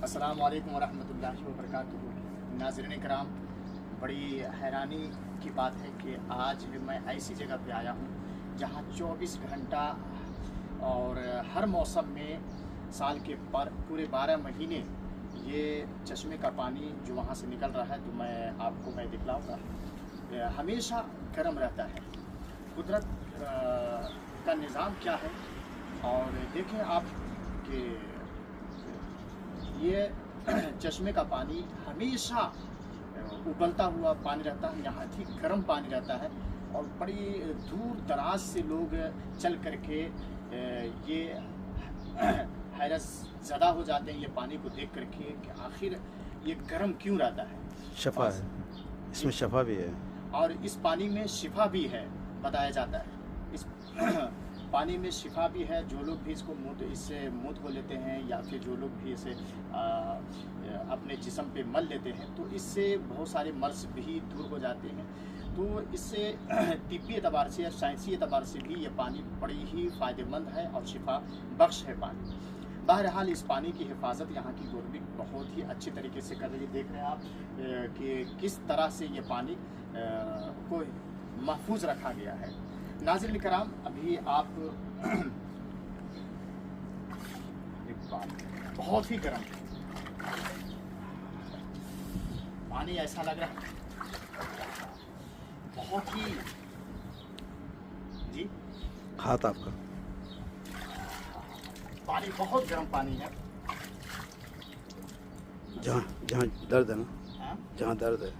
अस्सलाम वालेकुम वरहमतुल्लाहि वबरकातुहू। नाज़रीन कराम, बड़ी हैरानी की बात है कि आज मैं ऐसी जगह पे आया हूँ जहाँ 24 घंटा और हर मौसम में साल के पूरे 12 महीने ये चश्मे का पानी जो वहाँ से निकल रहा है, तो मैं दिखलाऊँगा, हमेशा गर्म रहता है। कुदरत का निज़ाम क्या है। और देखें आप कि ये चश्मे का पानी हमेशा उबलता हुआ पानी रहता है, यहाँ ठीक गर्म पानी रहता है। और बड़ी दूर दराज से लोग चल करके ये हैरत ज़दा हो जाते हैं ये पानी को देख करके कि आखिर ये गर्म क्यों रहता है। शफा है, इसमें शफा भी है और इस पानी में शिफा भी है, बताया जाता है। इस पानी में शिफा भी है। जो लोग भी इससे मुँह धो लेते हैं या फिर जो लोग भी इसे अपने जिस्म पे मल लेते हैं, तो इससे बहुत सारे मर्ज़ भी दूर हो जाते हैं। तो इससे तिब्बी एतबार से या साइंसी एतबार से भी ये पानी बड़ी ही फ़ायदेमंद है और शिफा बख्श है पानी। बहरहाल इस पानी की हिफाजत यहाँ की गवर्नमेंट बहुत ही अच्छे तरीके से कर रही है। देख रहे हैं आप कि किस तरह से ये पानी को महफूज रखा गया है। नाज़रीन कराम, अभी आप बहुत ही गर्म पानी ऐसा लग रहा है, बहुत ही जी हाथ आपका पानी बहुत गर्म पानी है। जहाँ जहाँ दर्द है ना, हाँ? जहाँ दर्द है